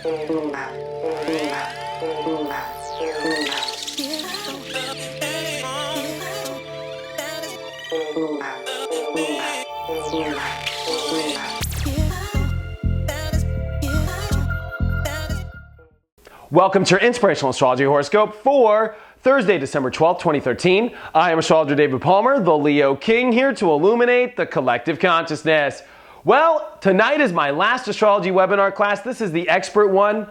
Welcome to your Inspirational Astrology Horoscope for Thursday, December 12th, 2013. I am astrologer David Palmer, the Leo King, here to illuminate the collective consciousness. Well, tonight is my last astrology webinar class. This is the expert one.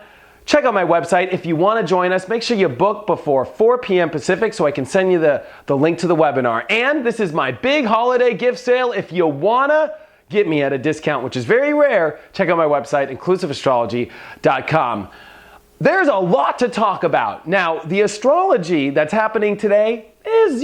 Check out my website. If you want to join us, make sure you book before 4 p.m. Pacific so I can send you the link to the webinar. And this is my big holiday gift sale. If you want to get me at a discount, which is very rare, check out my website, inclusiveastrology.com. There's a lot to talk about. Now, the astrology that's happening today is,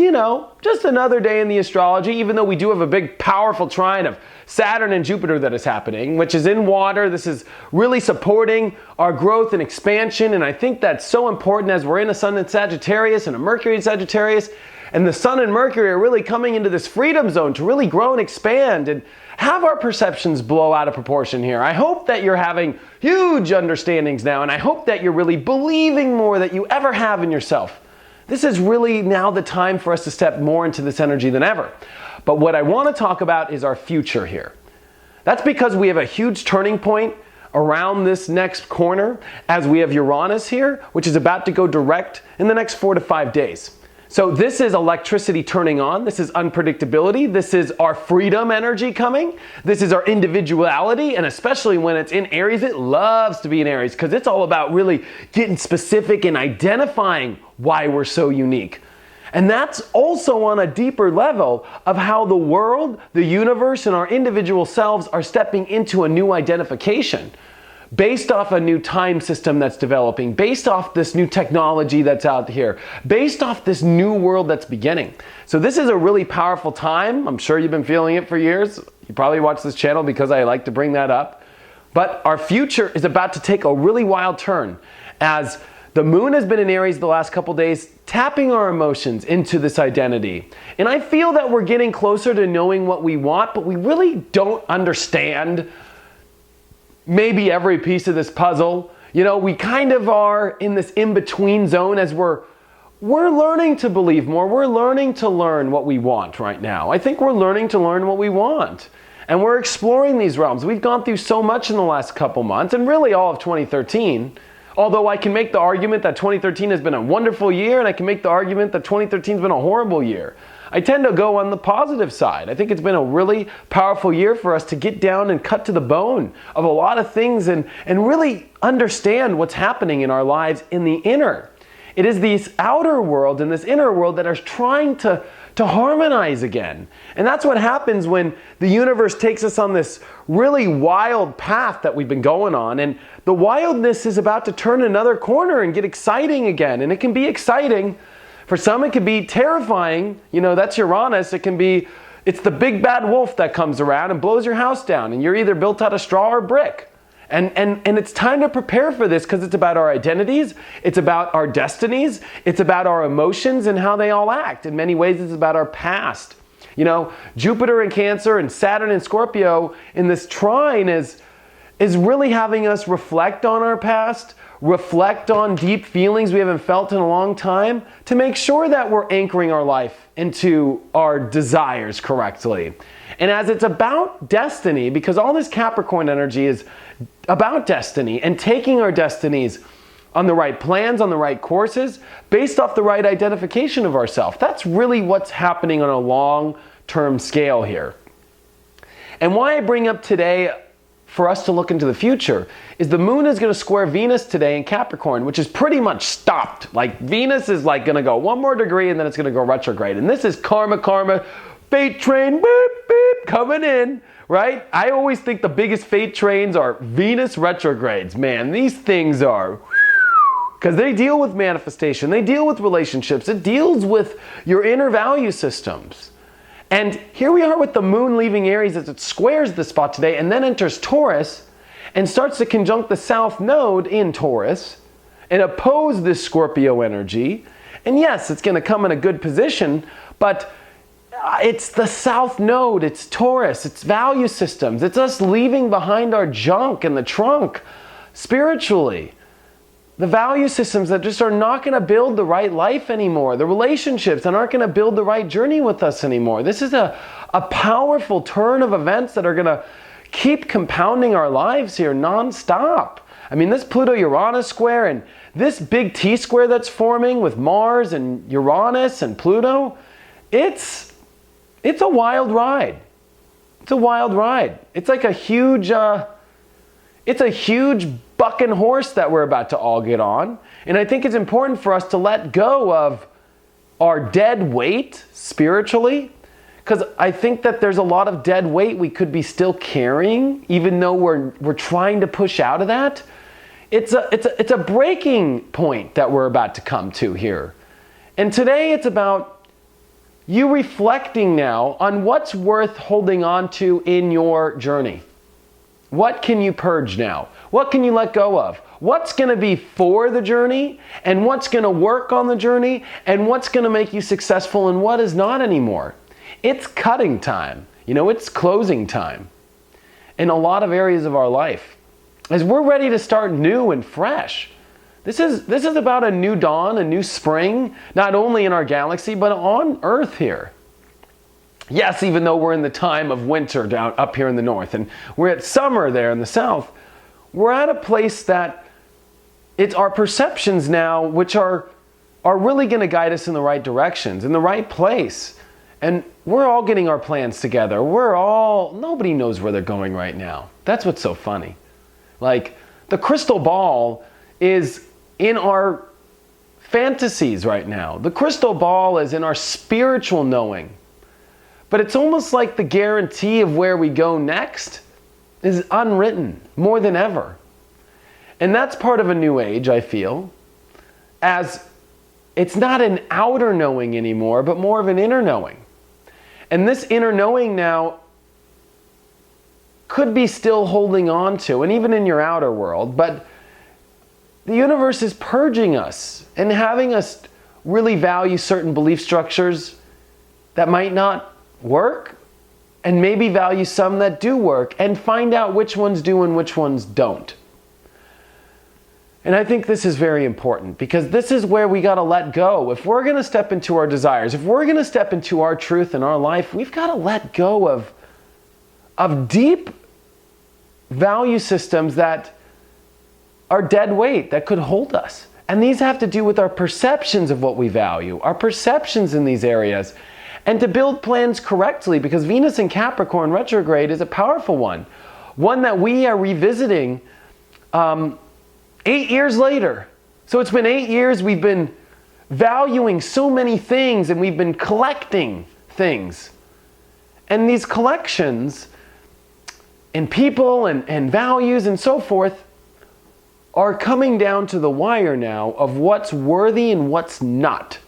just another day in the astrology, even though we do have a big, powerful trine of Saturn and Jupiter that is happening, which is in water. This is really supporting our growth and expansion, and I think that's so important as we're in a Sun in Sagittarius and a Mercury in Sagittarius, and the Sun and Mercury are really coming into this freedom zone to really grow and expand and have our perceptions blow out of proportion here. I hope that you're having huge understandings now, and I hope that you're really believing more than you ever have in yourself. This is really now the time for us to step more into this energy than ever. But what I want to talk about is our future here. That's because we have a huge turning point around this next corner as we have Uranus here, which is about to go direct in the next 4 to 5 days. So this is electricity turning on. This is unpredictability. This is our freedom energy coming. This is our individuality. And especially when it's in Aries, it loves to be in Aries because it's all about really getting specific and identifying why we're so unique. And that's also on a deeper level of how the world, the universe, and our individual selves are stepping into a new identification based off a new time system that's developing, based off this new technology that's out here, based off this new world that's beginning. So this is a really powerful time. I'm sure you've been feeling it for years. You probably watch this channel because I like to bring that up. But our future is about to take a really wild turn as the moon has been in Aries the last couple days, tapping our emotions into this identity. And I feel that we're getting closer to knowing what we want, but we really don't understand maybe every piece of this puzzle. We kind of are in this in-between zone as we're learning to believe more. We're learning to learn what we want right now. I think we're learning to learn what we want. And we're exploring these realms. We've gone through so much in the last couple months, and really all of 2013. Although I can make the argument that 2013 has been a wonderful year, and I can make the argument that 2013 has been a horrible year. I tend to go on the positive side. I think it's been a really powerful year for us to get down and cut to the bone of a lot of things and really understand what's happening in our lives in the inner. It is this outer world and this inner world that are trying to harmonize again. And that's what happens when the universe takes us on this really wild path that we've been going on. And the wildness is about to turn another corner and get exciting again. And it can be exciting. For some, it can be terrifying. That's Uranus. It's the big bad wolf that comes around and blows your house down, and you're either built out of straw or brick. And it's time to prepare for this because it's about our identities, it's about our destinies, it's about our emotions and how they all act. In many ways, it's about our past. Jupiter in Cancer and Saturn in Scorpio in this trine is really having us reflect on our past, reflect on deep feelings we haven't felt in a long time to make sure that we're anchoring our life into our desires correctly. And as it's about destiny, because all this Capricorn energy is about destiny and taking our destinies on the right plans, on the right courses, based off the right identification of ourselves. That's really what's happening on a long-term scale here. And why I bring up today for us to look into the future is the moon is going to square Venus today in Capricorn, which is pretty much stopped. Like Venus is going to go 1 more degree and then it's going to go retrograde. And this is karma, fate train, beep, beep, coming in, right? I always think the biggest fate trains are Venus retrogrades. Man, these things are, because they deal with manifestation, they deal with relationships, it deals with your inner value systems. And here we are with the moon leaving Aries as it squares the spot today and then enters Taurus and starts to conjunct the south node in Taurus and oppose this Scorpio energy. And yes, it's going to come in a good position, but it's the south node, it's Taurus, it's value systems, it's us leaving behind our junk in the trunk spiritually. The value systems that just are not going to build the right life anymore. The relationships that aren't going to build the right journey with us anymore. This is a powerful turn of events that are going to keep compounding our lives here nonstop. I mean, this Pluto-Uranus square and this big T-square that's forming with Mars and Uranus and Pluto, it's a wild ride. It's a wild ride. It's like a huge bucking horse that we're about to all get on. And I think it's important for us to let go of our dead weight spiritually, because I think that there's a lot of dead weight we could be still carrying, even though we're trying to push out of that. It's a breaking point that we're about to come to here. And today it's about you reflecting now on what's worth holding on to in your journey. What can you purge now? What can you let go of? What's going to be for the journey, and what's going to work on the journey, and what's going to make you successful, and what is not anymore? It's cutting time. It's closing time in a lot of areas of our life. As we're ready to start new and fresh. This is about a new dawn, a new spring, not only in our galaxy, but on Earth here. Yes, even though we're in the time of winter down up here in the north, and we're at summer there in the south, we're at a place that it's our perceptions now which are really going to guide us in the right directions, in the right place. And we're all getting our plans together. Nobody knows where they're going right now. That's what's so funny. Like, the crystal ball is in our fantasies right now. The crystal ball is in our spiritual knowing. But it's almost like the guarantee of where we go next is unwritten more than ever. And that's part of a new age, I feel, as it's not an outer knowing anymore, but more of an inner knowing. And this inner knowing now could be still holding on to, and even in your outer world, but the universe is purging us and having us really value certain belief structures that might not work, and maybe value some that do work, and find out which ones do and which ones don't. And I think this is very important, because this is where we got to let go. If we're going to step into our desires, if we're going to step into our truth in our life, we've got to let go of deep value systems that are dead weight, that could hold us. And these have to do with our perceptions of what we value, our perceptions in these areas, and to build plans correctly, because Venus in Capricorn retrograde is a powerful one that we are revisiting 8 years later. So it's been 8 years we've been valuing so many things, and we've been collecting things. And these collections and people and values and so forth are coming down to the wire now of what's worthy and what's not.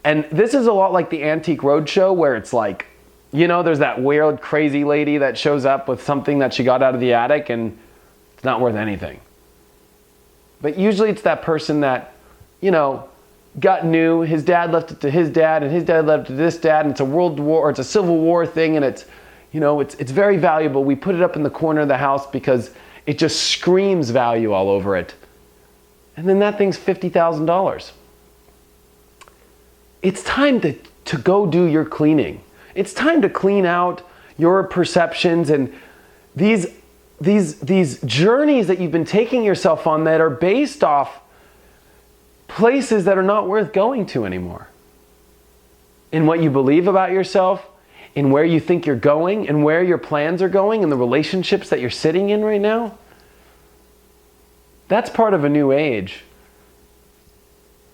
And this is a lot like the Antique Roadshow, where it's like, there's that weird, crazy lady that shows up with something that she got out of the attic and it's not worth anything. But usually it's that person that, got new, his dad left it to his dad, and his dad left it to this dad, and it's a world war, or it's a civil war thing, and it's very valuable. We put it up in the corner of the house because it just screams value all over it. And then that thing's $50,000. It's time to go do your cleaning. It's time to clean out your perceptions and these journeys that you've been taking yourself on that are based off places that are not worth going to anymore. In what you believe about yourself, in where you think you're going, and where your plans are going, and the relationships that you're sitting in right now. That's part of a new age.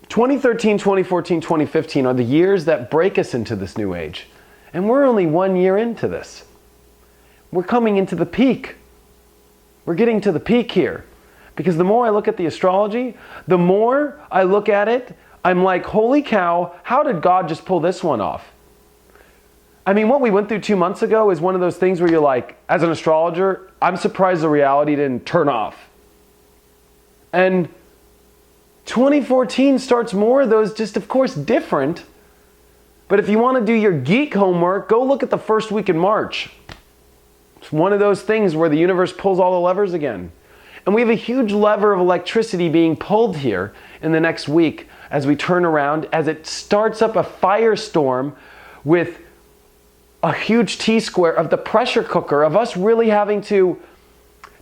2013, 2014, 2015 are the years that break us into this new age. And we're only 1 year into this. We're coming into the peak. We're getting to the peak here. Because the more I look at the astrology, the more I look at it, I'm like, holy cow, how did God just pull this one off? I mean, what we went through 2 months ago is one of those things where you're like, as an astrologer, I'm surprised the reality didn't turn off. And 2014 starts more of those, just of course different. But if you want to do your geek homework, go look at the first week in March. It's one of those things where the universe pulls all the levers again. And we have a huge lever of electricity being pulled here in the next week as we turn around, as it starts up a firestorm with a huge T-square of the pressure cooker of us really having to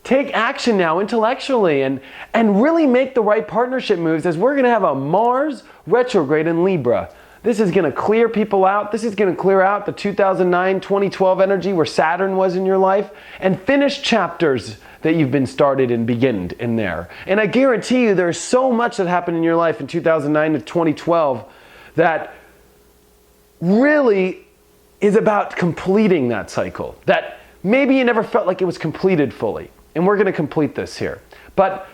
take action now intellectually and really make the right partnership moves, as we're going to have a Mars retrograde in Libra. This is going to clear people out. This is going to clear out the 2009, 2012 energy where Saturn was in your life and finish chapters that you've been started and beginned in there. And I guarantee you there's so much that happened in your life in 2009 to 2012 that really is about completing that cycle, that maybe you never felt like it was completed fully. And we're going to complete this here. But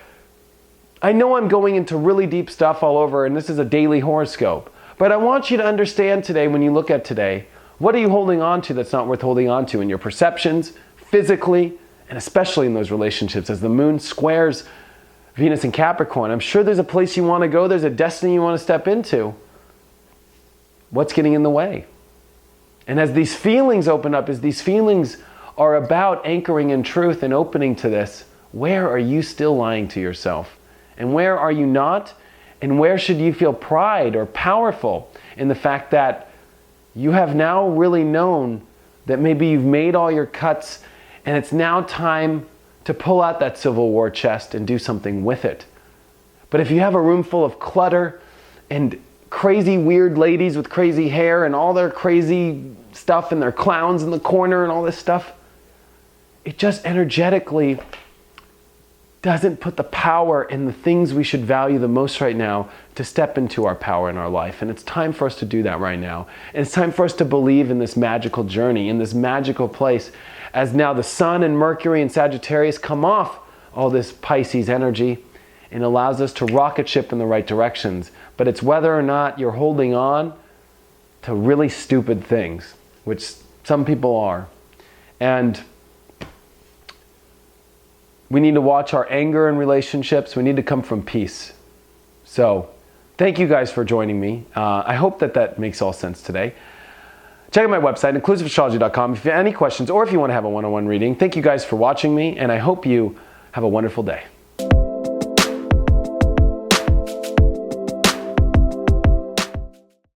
I know I'm going into really deep stuff all over, and this is a daily horoscope. But I want you to understand today, when you look at today, what are you holding on to that's not worth holding on to in your perceptions, physically, and especially in those relationships. As the moon squares Venus in Capricorn, I'm sure there's a place you want to go, there's a destiny you want to step into. What's getting in the way? And as these feelings open up, as these feelings are about anchoring in truth and opening to this, where are you still lying to yourself? And where are you not? And where should you feel pride or powerful in the fact that you have now really known that maybe you've made all your cuts and it's now time to pull out that Civil War chest and do something with it. But if you have a room full of clutter and crazy weird ladies with crazy hair and all their crazy stuff and their clowns in the corner and all this stuff, it just energetically doesn't put the power in the things we should value the most right now to step into our power in our life. And it's time for us to do that right now. And it's time for us to believe in this magical journey, in this magical place, as now the Sun and Mercury and Sagittarius come off all this Pisces energy and allows us to rocket ship in the right directions. But it's whether or not you're holding on to really stupid things, which some people are. And we need to watch our anger in relationships. We need to come from peace. So thank you guys for joining me. I hope that makes all sense today. Check out my website, inclusiveastrology.com, if you have any questions or if you want to have a one-on-one reading. Thank you guys for watching me, and I hope you have a wonderful day.